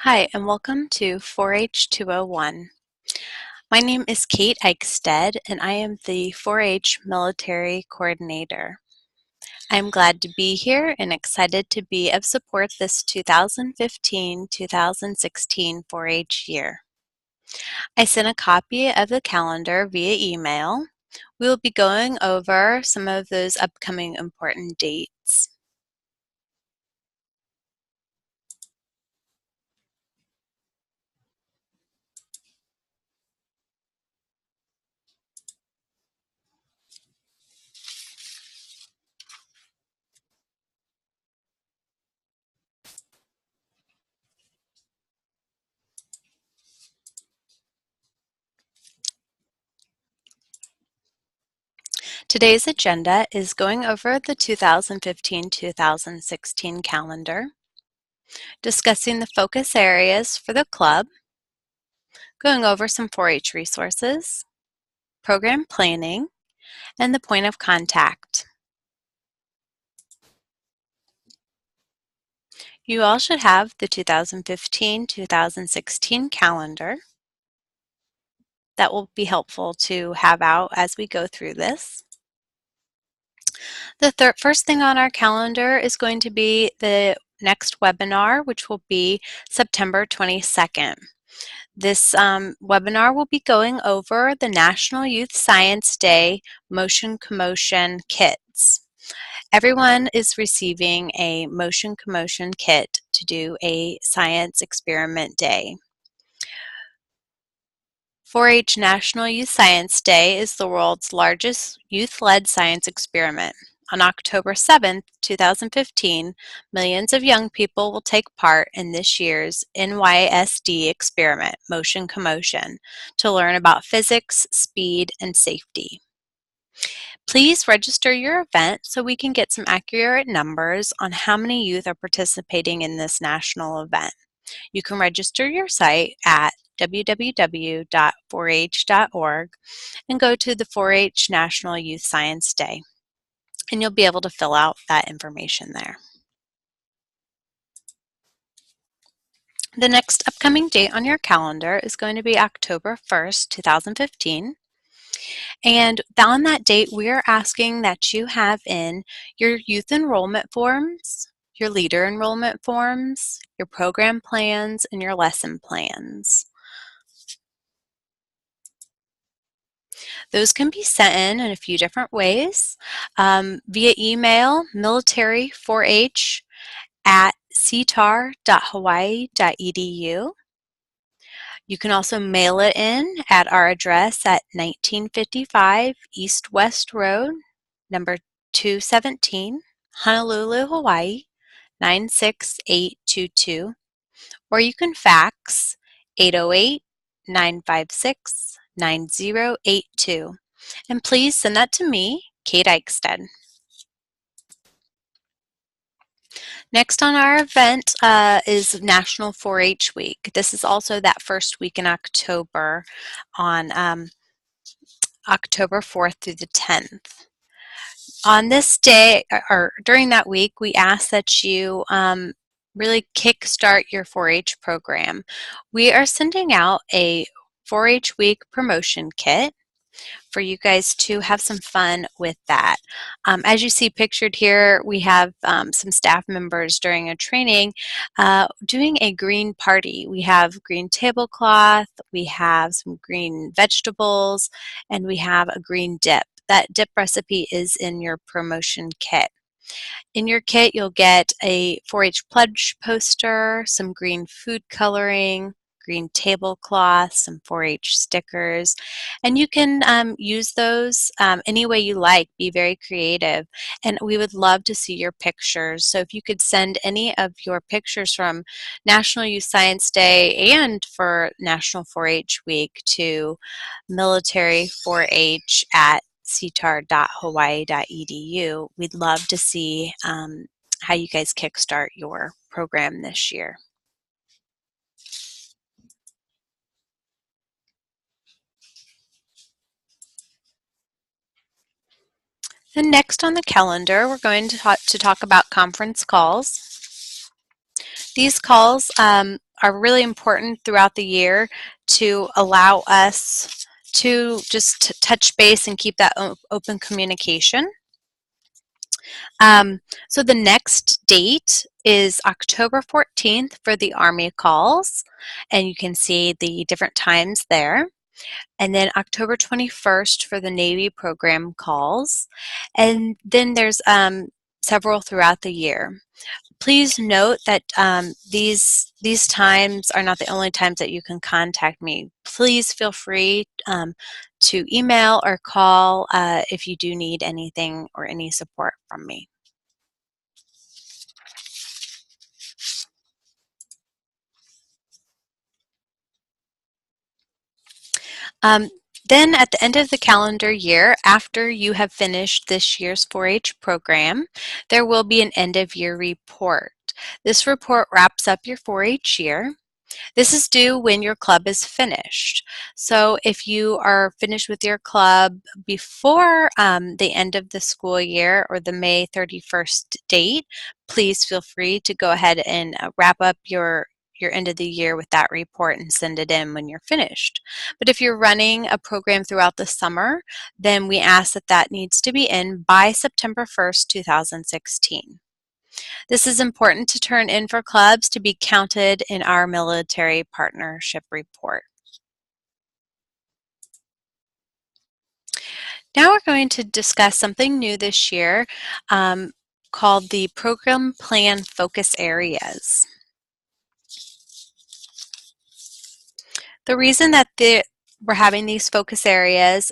Hi, and welcome to 4-H 201. My name is Kate Eichstead, and I am the 4-H Military Coordinator. I'm glad to be here and excited to be of support this 2015-2016 4-H year. I sent a copy of the calendar via email. We will be going over some of those upcoming important dates. Today's agenda is going over the 2015-2016 calendar, discussing the focus areas for the club, going over some 4-H resources, program planning, and the point of contact. You all should have the 2015-2016 calendar. That will be helpful to have out as we go through this. The first thing on our calendar is going to be the next webinar, which will be September 22nd. This webinar will be going over the National Youth Science Day Motion Commotion kits. Everyone is receiving a motion commotion kit to do a science experiment day. 4-H National Youth Science Day is the world's largest youth-led science experiment. On October 7th, 2015, millions of young people will take part in this year's NYSD experiment, Motion Commotion, to learn about physics, speed, and safety. Please register your event so we can get some accurate numbers on how many youth are participating in this national event. You can register your site at www.4h.org and go to the 4-H National Youth Science Day, and you'll be able to fill out that information there. The next upcoming date on your calendar is going to be October 1st, 2015. And on that date, we are asking that you have in your youth enrollment forms, your leader enrollment forms, your program plans, and your lesson plans. Those can be sent in a few different ways. Via email, military4h@ctar.hawaii.edu. You can also mail it in at our address at 1955 East West Road, number 217, Honolulu, Hawaii, 96822. Or you can fax 808-956-9082. And please send that to me, Kate Eichstead. Next on our event is National 4-H Week. This is also that first week in October on October 4th through the 10th. On this day, or during that week, we ask that you really kickstart your 4-H program. We are sending out a 4-H week promotion kit for you guys to have some fun with that. As you see pictured here, we have some staff members during a training doing a green party. We have green tablecloth, we have some green vegetables, and we have a green dip. That dip recipe is in your promotion kit. In your kit, you'll get a 4-H pledge poster, some green food coloring, green tablecloth, some 4-H stickers, and you can use those any way you like. Be very creative, and we would love to see your pictures. So if you could send any of your pictures from National Youth Science Day and for National 4-H Week to military4h at ctar.hawaii.edu. We'd love to see how you guys kickstart your program this year. And next on the calendar, we're going to talk about conference calls. These calls are really important throughout the year to allow us to just touch base and keep that open communication. So the next date is October 14th for the Army calls, and you can see the different times there. And then October 21st for the Navy program calls. And then there's several throughout the year. Please note that these times are not the only times that you can contact me. Please feel free to email or call if you do need anything or any support from me. Um, then at the end of the calendar year, after you have finished this year's 4-H program, there will be an end-of-year report. This report wraps up your 4-H year. This is due when your club is finished. So if you are finished with your club before the end of the school year or the May 31st date, please feel free to go ahead and wrap up your end of the year with that report and send it in when you're finished. But if you're running a program throughout the summer, then we ask that that needs to be in by September 1st, 2016. This is important to turn in for clubs to be counted in our military partnership report. Now we're going to discuss something new this year called the Program Plan Focus Areas. The reason that we're having these focus areas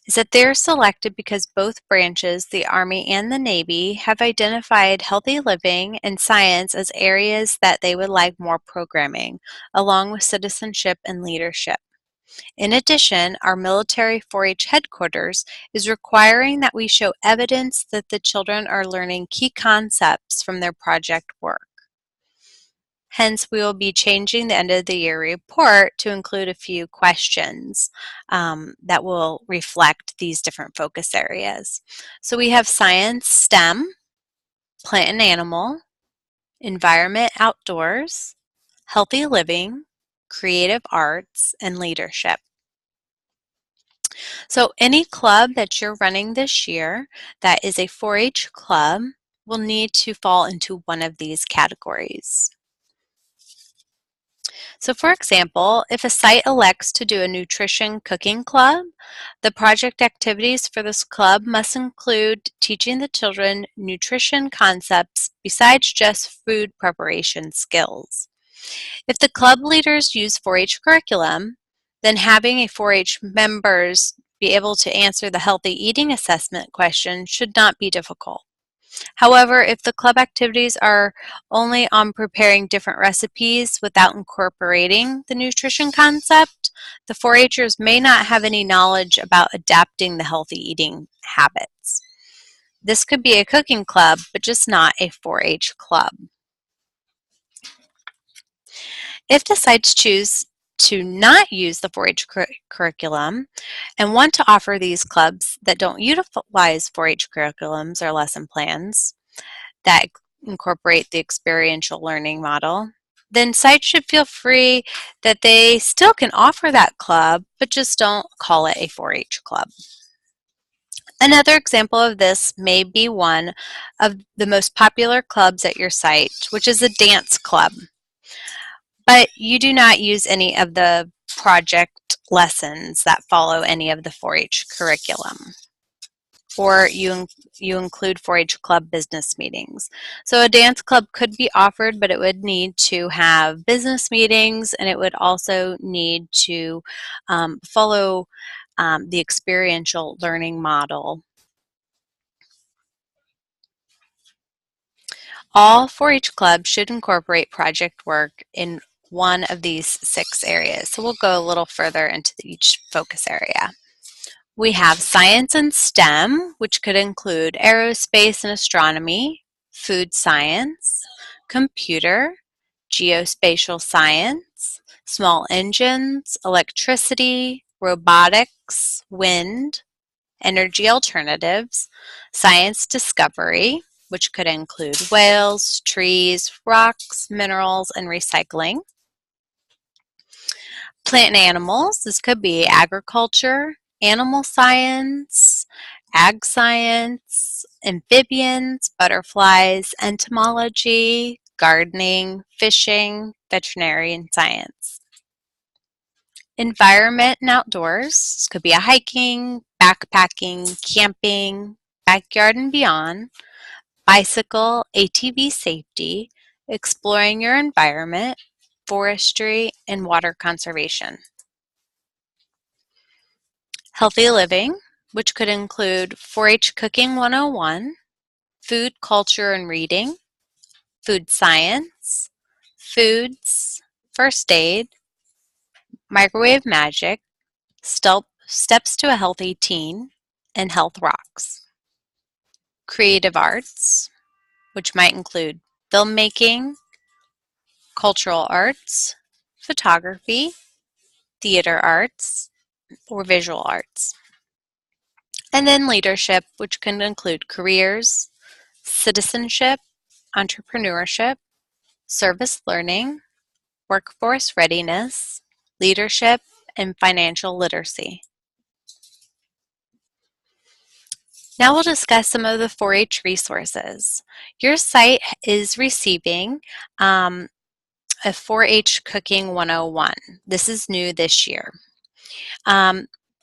is that they're selected because both branches, the Army and the Navy, have identified healthy living and science as areas that they would like more programming, along with citizenship and leadership. In addition, our military 4-H headquarters is requiring that we show evidence that the children are learning key concepts from their project work. Hence, we will be changing the end of the year report to include a few questions that will reflect these different focus areas. So we have science, STEM, plant and animal, environment, outdoors, healthy living, creative arts, and leadership. So any club that you're running this year that is a 4-H club will need to fall into one of these categories. So for example, if a site elects to do a nutrition cooking club, the project activities for this club must include teaching the children nutrition concepts besides just food preparation skills. If the club leaders use 4-H curriculum, then having a 4-H members be able to answer the healthy eating assessment question should not be difficult. However, if the club activities are only on preparing different recipes without incorporating the nutrition concept, the 4-Hers may not have any knowledge about adapting the healthy eating habits. This could be a cooking club, but just not a 4-H club. If the sites choose to not use the 4-H curriculum and want to offer these clubs that don't utilize 4-H curriculums or lesson plans that incorporate the experiential learning model, then sites should feel free that they still can offer that club, but just don't call it a 4-H club. Another example of this may be one of the most popular clubs at your site, which is a dance club. But you do not use any of the project lessons that follow any of the 4-H curriculum. Or you include 4-H club business meetings. So a dance club could be offered, but it would need to have business meetings, and it would also need to follow the experiential learning model. All 4-H clubs should incorporate project work in one of these 6 areas. So we'll go a little further into each focus area. We have science and STEM, which could include aerospace and astronomy, food science, computer, geospatial science, small engines, electricity, robotics, wind, energy alternatives, science discovery, which could include whales, trees, rocks, minerals, and recycling, Plant and animals, this could be agriculture, animal science, ag science, amphibians, butterflies, entomology, gardening, fishing, veterinarian science. Environment and outdoors, this could be a hiking, backpacking, camping, backyard and beyond, bicycle, ATV safety, exploring your environment, forestry, and water conservation. Healthy living, which could include 4-H Cooking 101, food, culture, and reading, food science, foods, first aid, microwave magic, steps to a healthy teen, and health rocks. Creative arts, which might include filmmaking, cultural arts, photography, theater arts, or visual arts. And then leadership, which can include careers, citizenship, entrepreneurship, service learning, workforce readiness, leadership, and financial literacy. Now we'll discuss some of the 4-H resources. Your site is receiving a 4-H Cooking 101. This is new this year.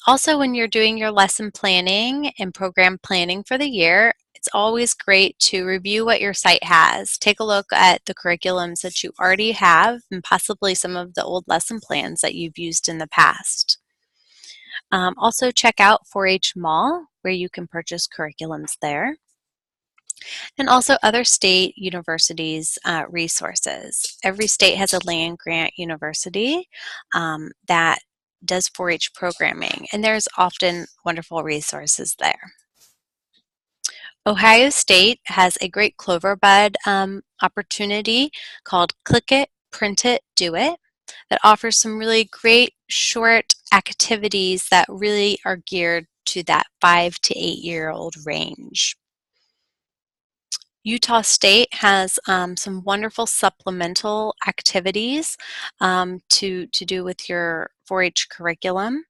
Also, when you're doing your lesson planning and program planning for the year, it's always great to review what your site has. Take a look at the curriculums that you already have and possibly some of the old lesson plans that you've used in the past. Also, check out 4-H Mall, where you can purchase curriculums there. And also other state universities' resources. Every state has a land-grant university that does 4-H programming, and there's often wonderful resources there. Ohio State has a great Cloverbud opportunity called Click It, Print It, Do It that offers some really great short activities that really are geared to that 5 to 8-year-old range. Utah State has some wonderful supplemental activities to do with your 4-H curriculum.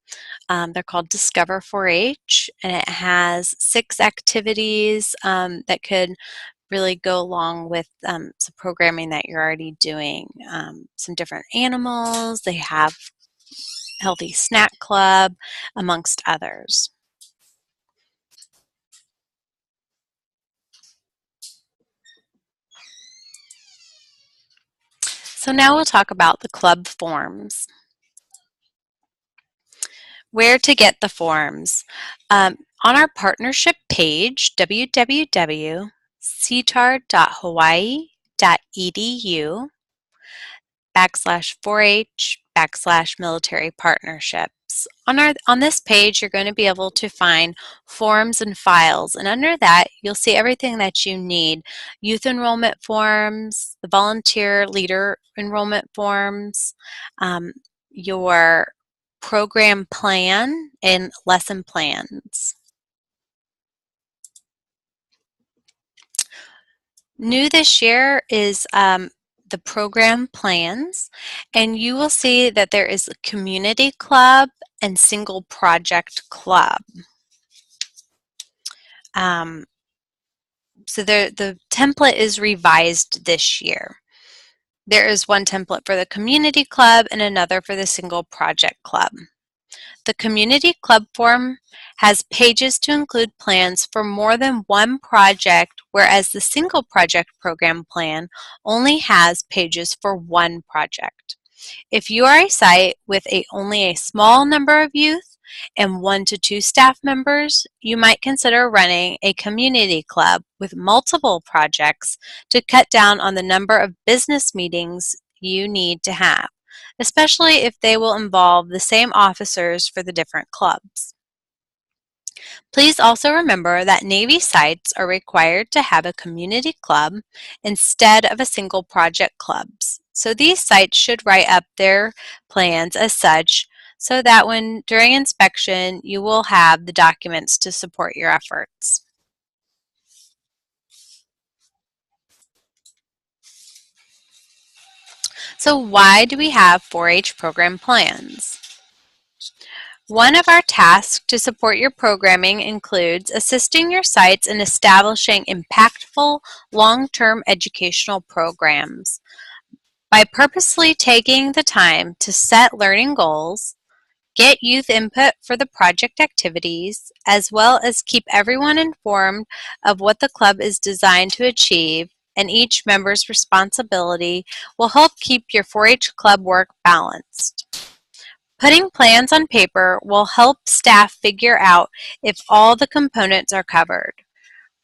They're called Discover 4-H, and it has 6 activities that could really go along with some programming that you're already doing. Some different animals, they have Healthy Snack Club, amongst others. So now we'll talk about the club forms. Where to get the forms. On our partnership page, www.ctar.hawaii.edu /4H/military partnerships. On this page, you're going to be able to find forms and files, and under that, you'll see everything that you need. Youth enrollment forms, the volunteer leader enrollment forms, your program plan, and lesson plans. New this year is the program plans, and you will see that there is a community club and single project club. So the template is revised this year. There is one template for the community club and another for the single project club. The community club form has pages to include plans for more than one project, whereas the single project program plan only has pages for one project. If you are a site with only a small number of youth and 1 to 2 staff members, you might consider running a community club with multiple projects to cut down on the number of business meetings you need to have, especially if they will involve the same officers for the different clubs. Please also remember that Navy sites are required to have a community club instead of a single project clubs. So these sites should write up their plans as such so that during inspection you will have the documents to support your efforts. So why do we have 4-H program plans? One of our tasks to support your programming includes assisting your sites in establishing impactful long-term educational programs. By purposely taking the time to set learning goals, get youth input for the project activities, as well as keep everyone informed of what the club is designed to achieve, and each member's responsibility will help keep your 4-H club work balanced. Putting plans on paper will help staff figure out if all the components are covered.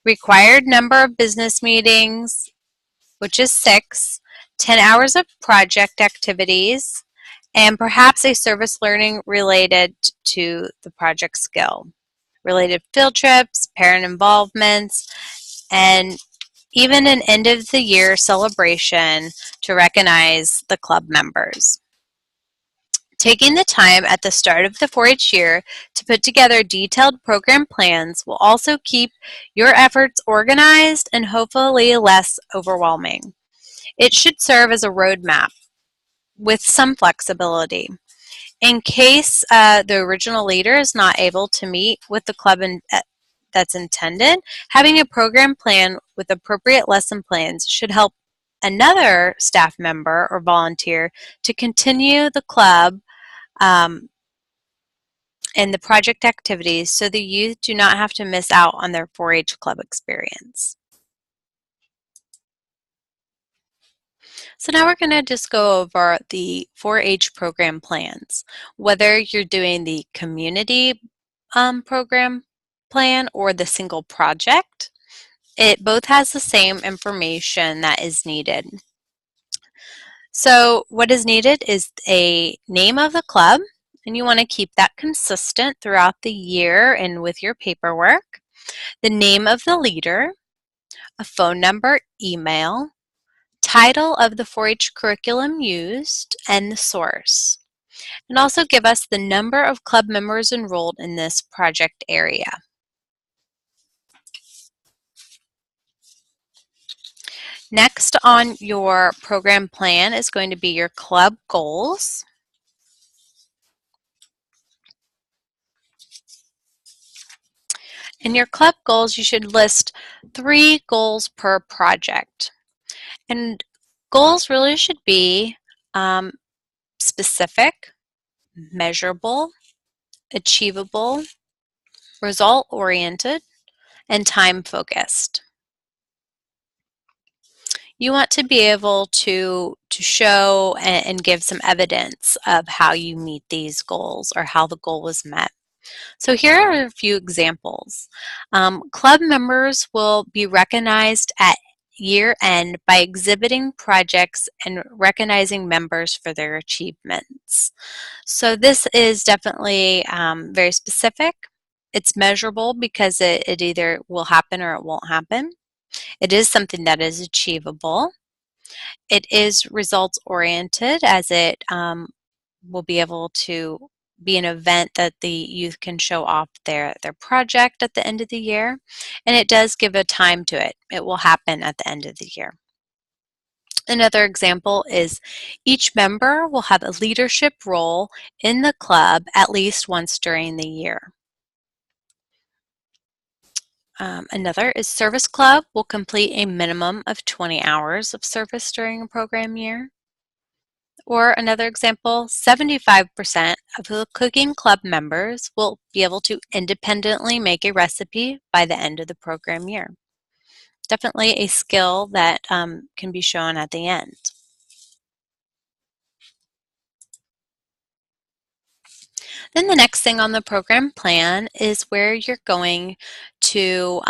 Required number of business meetings, which is 6, 10 hours of project activities, and perhaps a service learning related to the project skill. Related field trips, parent involvements, and even an end of the year celebration to recognize the club members. Taking the time at the start of the 4-H year to put together detailed program plans will also keep your efforts organized and hopefully less overwhelming. It should serve as a roadmap with some flexibility. In case the original leader is not able to meet with the club that's intended, having a program plan with appropriate lesson plans should help another staff member or volunteer to continue the club and the project activities so the youth do not have to miss out on their 4-H club experience. So now we're going to just go over the 4-H program plans. Whether you're doing the community program plan or the single project, it both has the same information that is needed. So what is needed is a name of the club, and you want to keep that consistent throughout the year and with your paperwork. The name of the leader, a phone number, email, title of the 4-H curriculum used, and the source. And also give us the number of club members enrolled in this project area. Next on your program plan is going to be your club goals. In your club goals, you should list 3 goals per project. And goals really should be specific, measurable, achievable, result-oriented, and time-focused. You want to be able to show and give some evidence of how you meet these goals or how the goal was met. So here are a few examples. Club members will be recognized at year end by exhibiting projects and recognizing members for their achievements. So this is definitely very specific. It's measurable because it either will happen or it won't happen. It is something that is achievable. It is results oriented, as it will be able to be an event that the youth can show off their project at the end of the year. And it does give a time to it. It will happen at the end of the year. Another example is each member will have a leadership role in the club at least once during the year. Another is service club will complete a minimum of 20 hours of service during a program year. Or another example, 75% of the cooking club members will be able to independently make a recipe by the end of the program year. Definitely a skill that can be shown at the end. Then the next thing on the program plan is where you're going to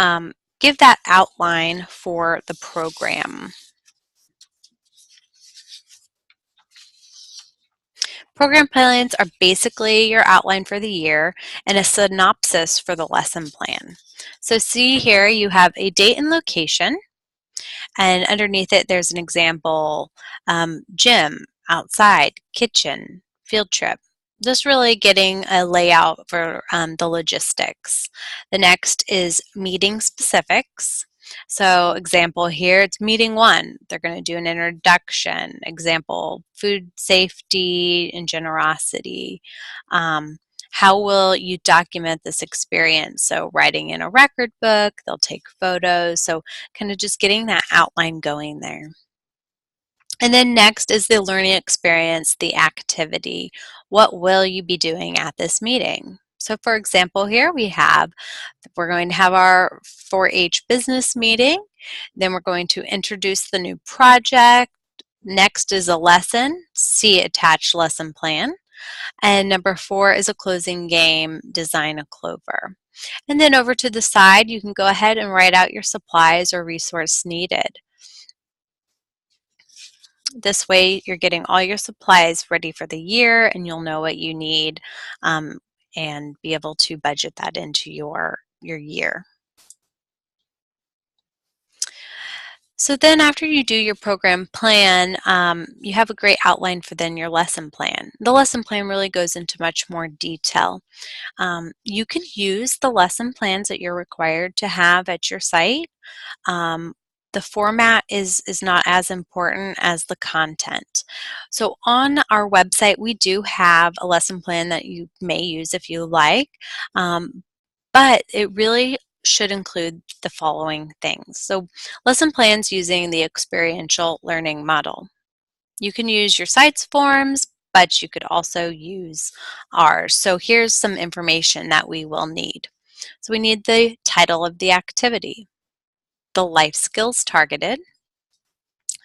give that outline for the program. Program plans are basically your outline for the year and a synopsis for the lesson plan. So see here you have a date and location, and underneath it there's an example, gym, outside, kitchen, field trip. Just really getting a layout for the logistics. The next is meeting specifics. So example here, it's meeting one. They're going to do an introduction. Example, food safety and generosity. How will you document this experience? So writing in a record book, they'll take photos. So kind of just getting that outline going there. And then next is the learning experience, the activity. What will you be doing at this meeting? So for example, here we're going to have our 4-H business meeting. Then we're going to introduce the new project. Next is a lesson, see attached lesson plan. And number 4 is a closing game, design a clover. And then over to the side, you can go ahead and write out your supplies or resource needed. This way you're getting all your supplies ready for the year and you'll know what you need and be able to budget that into your year. So then after you do your program plan, you have a great outline for then your lesson plan. The lesson plan really goes into much more detail. You can use the lesson plans that you're required to have at your site. The format is not as important as the content. So on our website, we do have a lesson plan that you may use if you like, but it really should include the following things. So lesson plans using the experiential learning model. You can use your site's forms, but you could also use ours. So here's some information that we will need. So we need the title of the activity, the life skills targeted,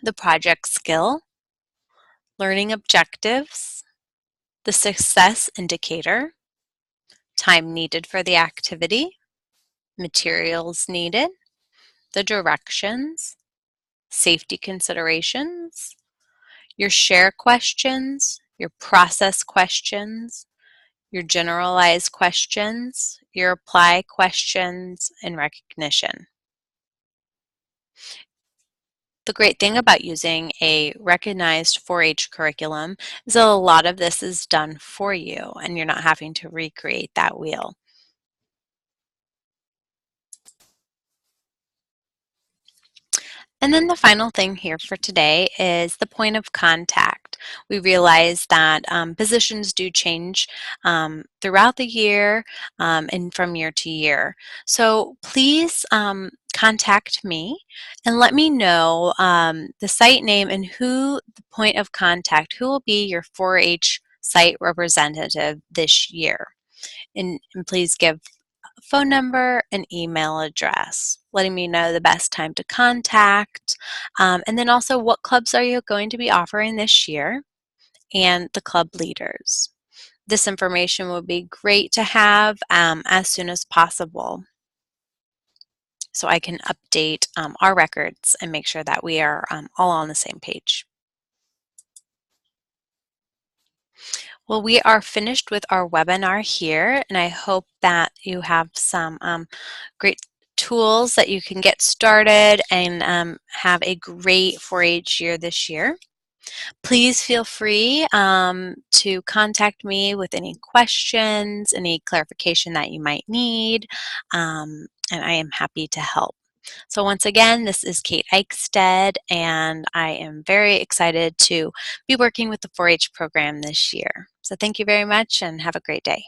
the project skill, learning objectives, the success indicator, time needed for the activity, materials needed, the directions, safety considerations, your share questions, your process questions, your generalized questions, your apply questions, and recognition. The great thing about using a recognized 4-H curriculum is that a lot of this is done for you and you're not having to recreate that wheel. And then the final thing here for today is the point of contact. We realize that positions do change throughout the year and from year to year. So please contact me and let me know the site name and who the point of contact, who will be your 4-H site representative this year. And please give phone number and email address, letting me know the best time to contact, and then also what clubs are you going to be offering this year, and the club leaders. This information would be great to have as soon as possible so I can update our records and make sure that we are all on the same page. Well, we are finished with our webinar here, and I hope that you have some great tools that you can get started and have a great 4-H year this year. Please feel free to contact me with any questions, any clarification that you might need, and I am happy to help. So once again, this is Kate Eichstead, and I am very excited to be working with the 4-H program this year. So thank you very much and have a great day.